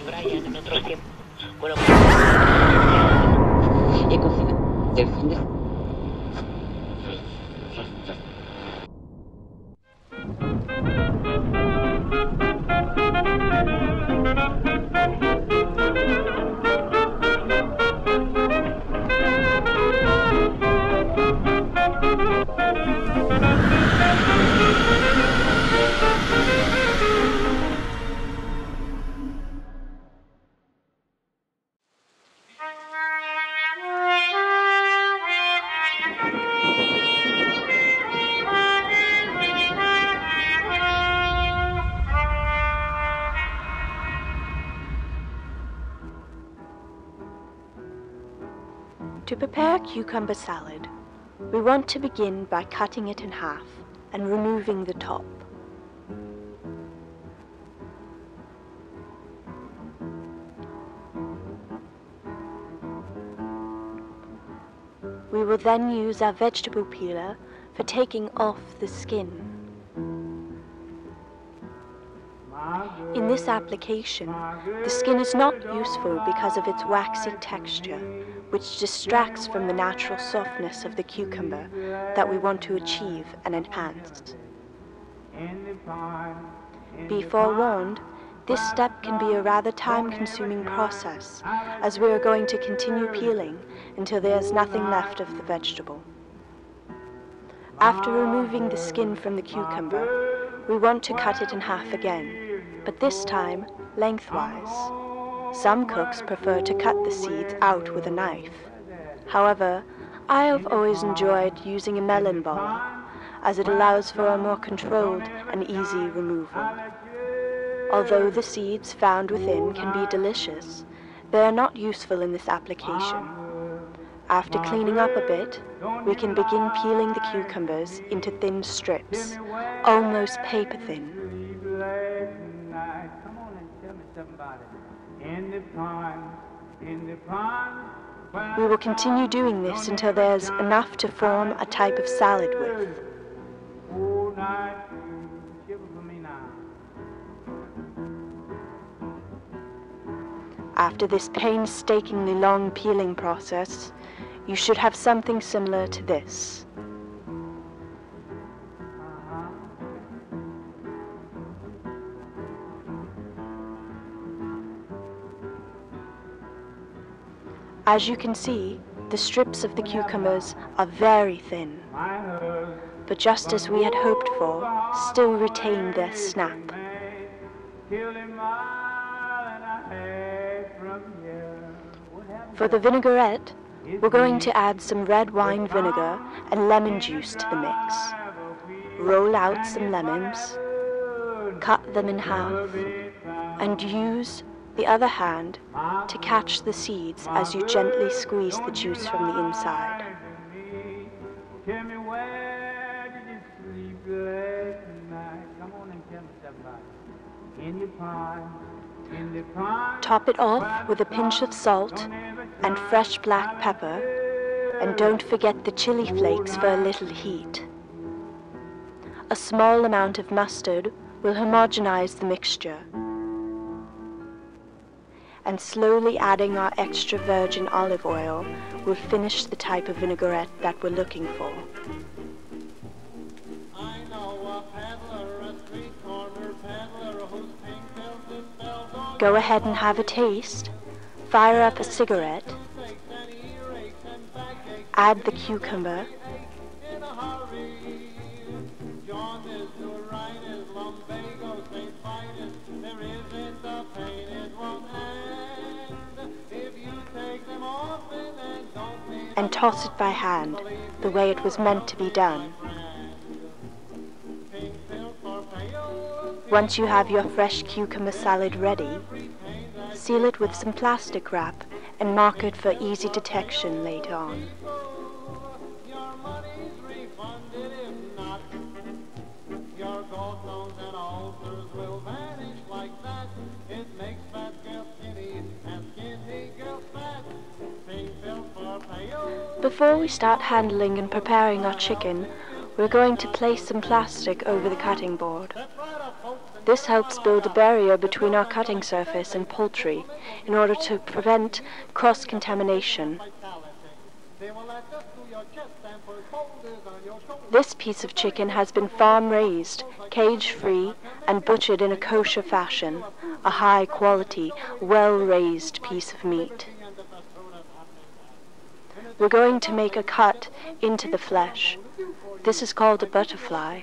Brian en otros tiempos. Bueno, y cocina del fin de... To prepare cucumber salad, we want to begin by cutting it in half and removing the top. We will then use our vegetable peeler for taking off the skin. In this application, the skin is not useful because of its waxy texture, which distracts from the natural softness of the cucumber that we want to achieve and enhance. Be forewarned, this step can be a rather time-consuming process, as we are going to continue peeling until there is nothing left of the vegetable. After removing the skin from the cucumber, we want to cut it in half again, but this time lengthwise. Some cooks prefer to cut the seeds out with a knife. However, I have always enjoyed using a melon ball, as it allows for a more controlled and easy removal. Although the seeds found within can be delicious, they are not useful in this application. After cleaning up a bit, we can begin peeling the cucumbers into thin strips, almost paper thin. We will continue doing this until there's enough to form a type of salad with. After this painstakingly long peeling process, you should have something similar to this. As you can see, the strips of the cucumbers are very thin, but just as we had hoped for, still retain their snap. For the vinaigrette, we're going to add some red wine vinegar and lemon juice to the mix. Roll out some lemons, cut them in half, and use the other hand to catch the seeds as you gently squeeze the juice from the inside. Top it off with a pinch of salt and fresh black pepper, and don't forget the chili flakes for a little heat. A small amount of mustard will homogenize the mixture, and slowly adding our extra virgin olive oil will finish the type of vinaigrette that we're looking for. Go ahead and have a taste. Fire up a cigarette. Add the cucumber. And toss it by hand, the way it was meant to be done. Once you have your fresh cucumber salad ready, seal it with some plastic wrap and mark it for easy detection later on. Before we start handling and preparing our chicken, we're going to place some plastic over the cutting board. This helps build a barrier between our cutting surface and poultry in order to prevent cross-contamination. This piece of chicken has been farm-raised, cage-free, and butchered in a kosher fashion, a high-quality, well-raised piece of meat. We're going to make a cut into the flesh. This is called a butterfly.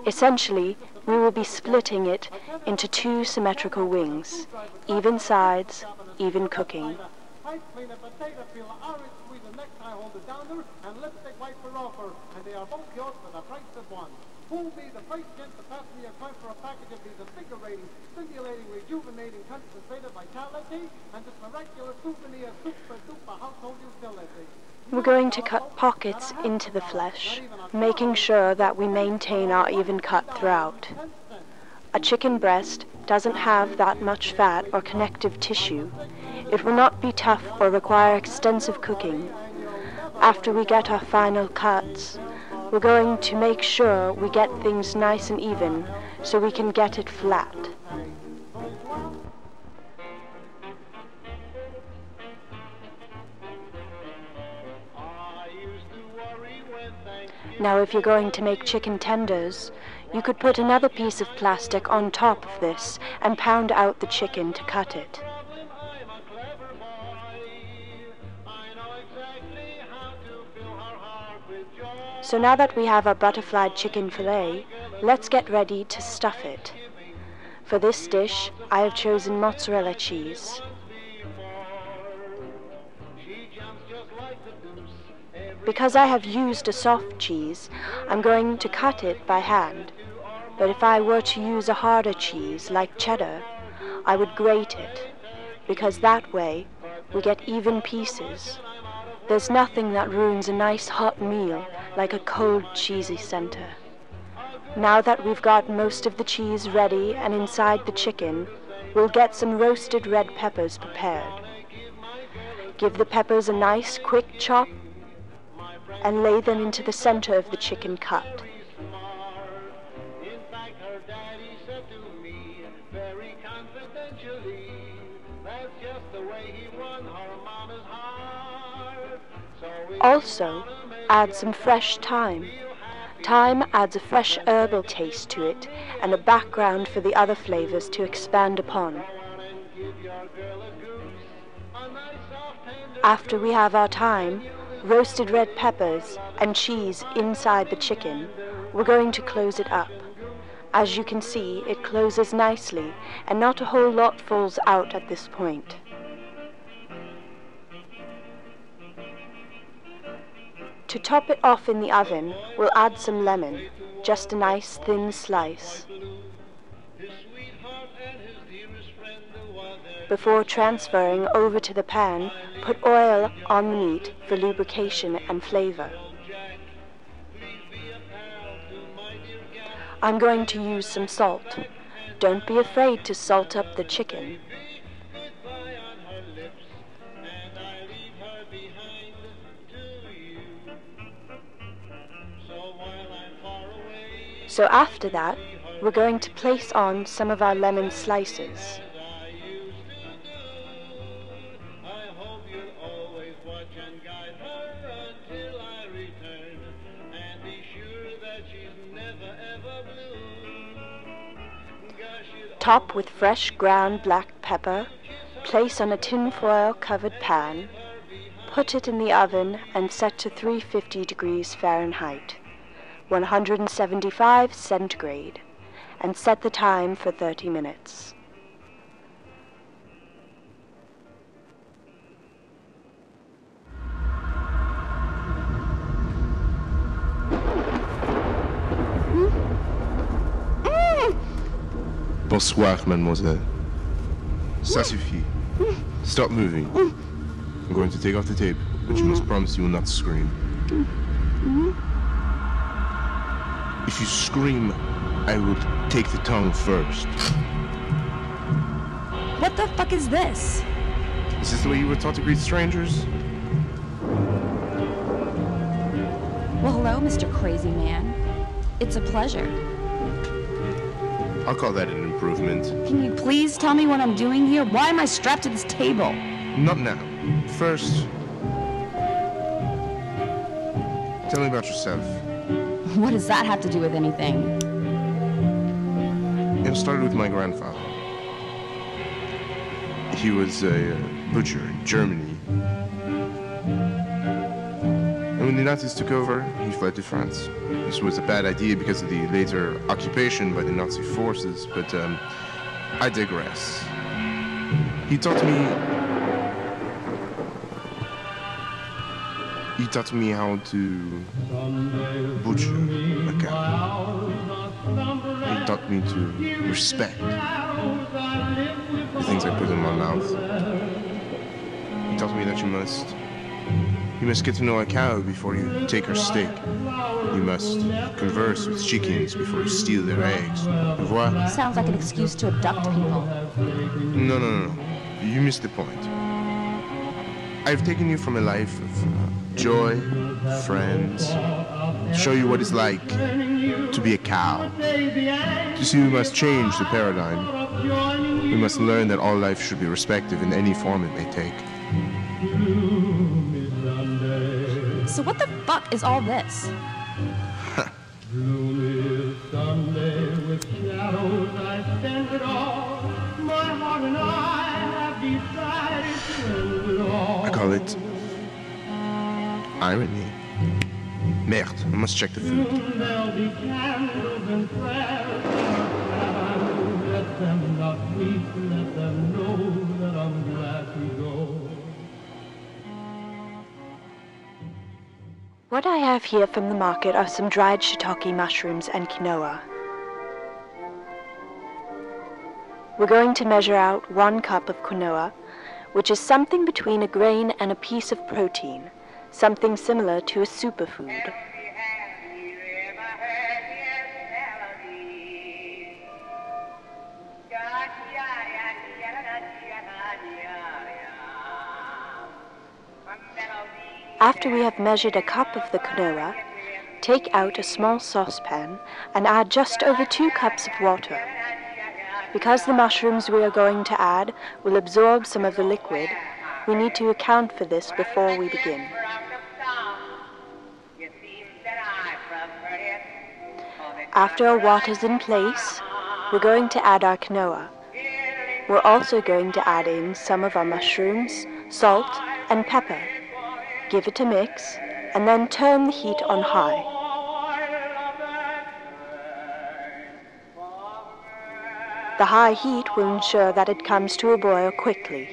Essentially, we will be splitting it into two symmetrical wings, even sides, even cooking. We're going to cut pockets into the flesh, making sure that we maintain our even cut throughout. A chicken breast doesn't have that much fat or connective tissue. It will not be tough or require extensive cooking. After we get our final cuts, we're going to make sure we get things nice and even so we can get it flat. Now, if you're going to make chicken tenders, you could put another piece of plastic on top of this and pound out the chicken to cut it. So now that we have our butterfly chicken fillet, let's get ready to stuff it. For this dish, I have chosen mozzarella cheese. Because I have used a soft cheese, I'm going to cut it by hand. But if I were to use a harder cheese, like cheddar, I would grate it, because that way we get even pieces. There's nothing that ruins a nice hot meal like a cold cheesy center. Now that we've got most of the cheese ready and inside the chicken, we'll get some roasted red peppers prepared. Give the peppers a nice quick chop and lay them into the center of the chicken cut. Also, add some fresh thyme. Thyme adds a fresh herbal taste to it and a background for the other flavors to expand upon. After we have our thyme, roasted red peppers, and cheese inside the chicken, we're going to close it up. As you can see, it closes nicely, and not a whole lot falls out at this point. To top it off in the oven, we'll add some lemon, just a nice thin slice. Before transferring over to the pan, put oil on the meat for lubrication and flavor. I'm going to use some salt. Don't be afraid to salt up the chicken. So after that, we're going to place on some of our lemon slices. Top with fresh ground black pepper, place on a tin-foil covered pan, put it in the oven and set to 350 degrees Fahrenheit, 175 centigrade, and set the time for 30 minutes. Bonsoir, mademoiselle. Ça suffit. Stop moving. I'm going to take off the tape, but you must promise you will not scream. If you scream, I will take the tongue first. What the fuck is this? Is this the way you were taught to greet strangers? Well, hello, Mr. Crazy Man. It's a pleasure. I'll call that an improvement. Can you please tell me what I'm doing here? Why am I strapped to this table? Not now. First, tell me about yourself. What does that have to do with anything? It started with my grandfather. He was a butcher in Germany. And when the Nazis took over, he fled to France. This was a bad idea because of the later occupation by the Nazi forces, but I digress. He taught me how to butcher a cow. He taught me to respect the things I put in my mouth. He taught me that you must get to know a cow before you take her steak. You must converse with chickens before you steal their eggs. Tu vois? Sounds like an excuse to abduct people. No. You missed the point. I've taken you from a life of joy, friends, to show you what it's like to be a cow. You see, we must change the paradigm. We must learn that all life should be respected in any form it may take. So what the fuck is all this? I call it irony. Merde, I must check the food. What I have here from the market are some dried shiitake mushrooms and quinoa. We're going to measure out 1 cup of quinoa, which is something between a grain and a piece of protein, something similar to a superfood. After we have measured a cup of the quinoa, take out a small saucepan and add just over 2 cups of water. Because the mushrooms we are going to add will absorb some of the liquid, we need to account for this before we begin. After our water's in place, we're going to add our quinoa. We're also going to add in some of our mushrooms, salt, and pepper. Give it a mix, and then turn the heat on high. The high heat will ensure that it comes to a boil quickly.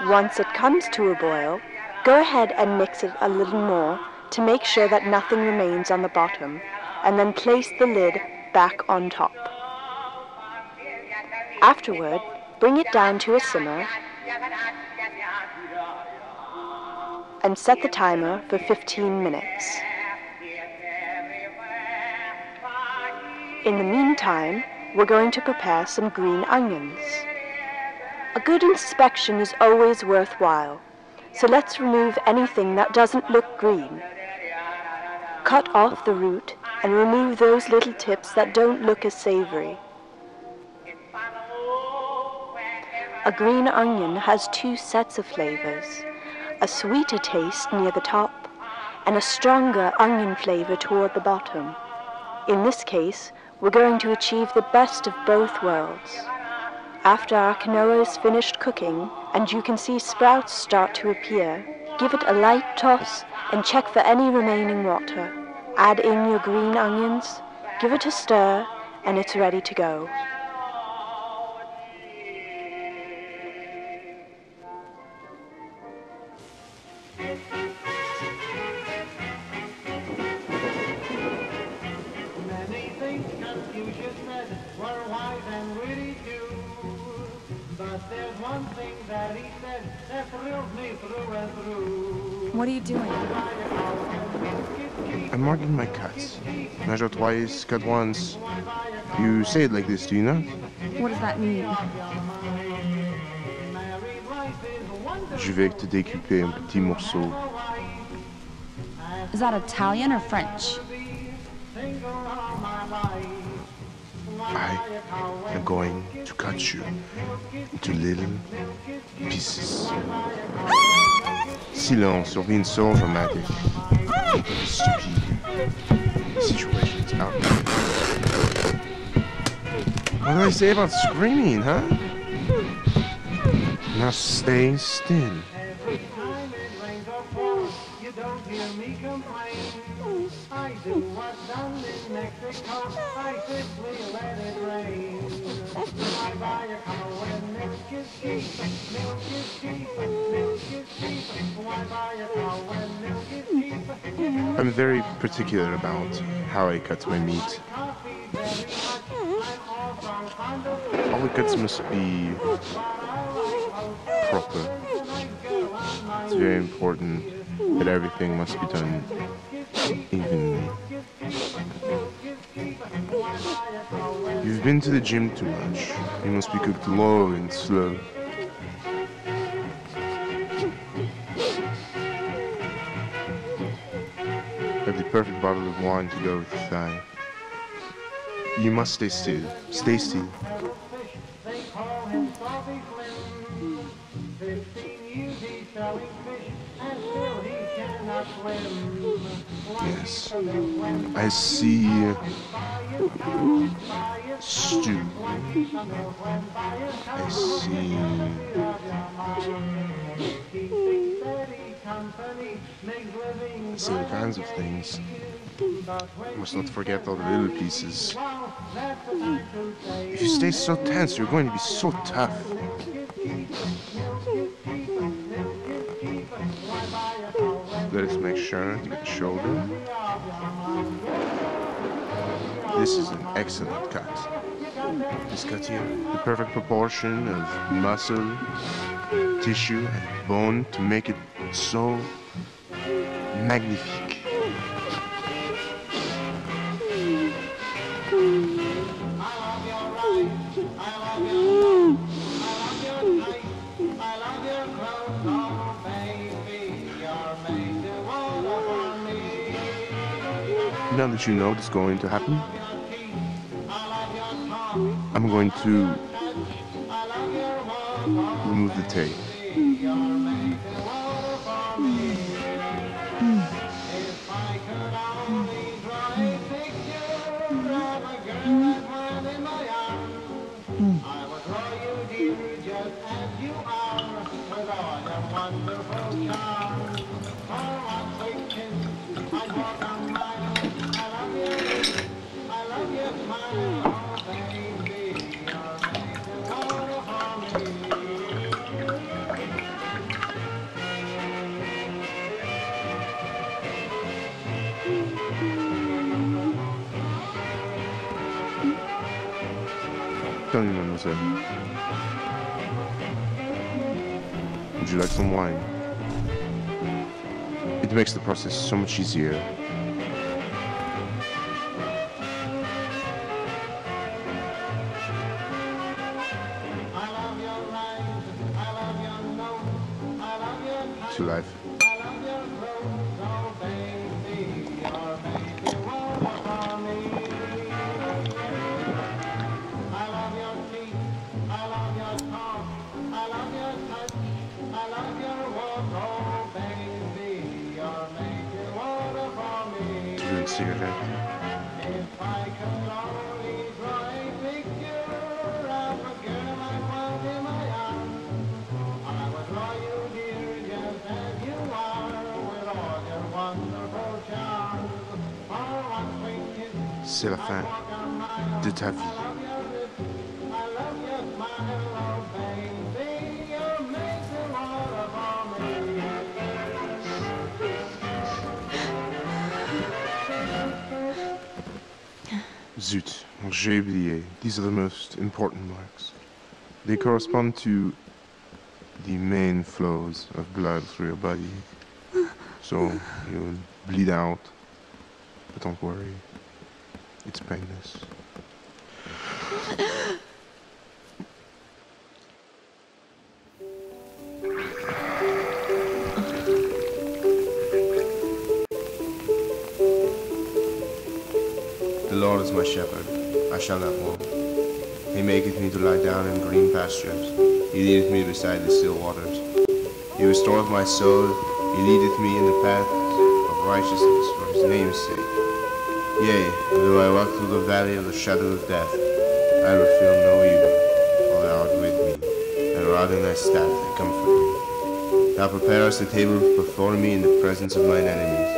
Once it comes to a boil, go ahead and mix it a little more to make sure that nothing remains on the bottom, and then place the lid back on top. Afterward, bring it down to a simmer and set the timer for 15 minutes. In the meantime, we're going to prepare some green onions. A good inspection is always worthwhile, so let's remove anything that doesn't look green. Cut off the root and remove those little tips that don't look as savory. A green onion has 2 sets of flavors, a sweeter taste near the top and a stronger onion flavor toward the bottom. In this case, we're going to achieve the best of both worlds. After our quinoa is finished cooking and you can see sprouts start to appear, give it a light toss and check for any remaining water. Add in your green onions, give it a stir, and it's ready to go. What are you doing? I'm marking my cuts. Measure twice, cut once. You say it like this, do you not? What does that mean? Je vais te découper en petits morceaux Is that Italian or French? I am going to cut you into little pieces. Silence, you're being so dramatic. Stupid situations out there. What did I say about screaming, huh? Now stay still. I do what's done in Mexico. I simply let it rain. I buy a cow when milk is cheap. Milk is cheap. Milk is cheap. I buy a cow when milk is cheap. I'm very particular about how I cut my meat. All the cuts must be proper. It's very important that everything must be done evenly. You've been to the gym too much. You must be cooked low and slow. Have the perfect bottle of wine to go with the thigh. You must stay still. Stay still. Yes. I see stew. I see all kinds of things. You must not forget all the little pieces. If you stay so tense, you're going to be so tough. Let us make sure to get the shoulder. This is an excellent cut. This cut here, the perfect proportion of muscle, tissue, and bone to make it so magnifique. Now that you know what's going to happen, I'm going to remove the tape. Tell me, mademoiselle. Would you like some wine? It makes the process so much easier. To life. Cigarette. C'est la fin de ta vie. Zut, j'ai oublié. These are the most important marks. They correspond to the main flows of blood through your body. So you'll bleed out, but don't worry. It's painless. Lord is my shepherd, I shall not want. He maketh me to lie down in green pastures. He leadeth me beside the still waters. He restoreth my soul. He leadeth me in the paths of righteousness for his name's sake. Yea, though I walk through the valley of the shadow of death, I will fear no evil, for thou art with me. Thy rod and thy staff, they comfort me. Thou preparest a table before me in the presence of mine enemies.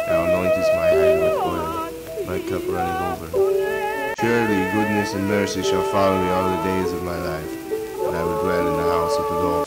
Thou anointest my head with oil, my cup running over. Surely goodness and mercy shall follow me all the days of my life, and I will dwell in the house of the Lord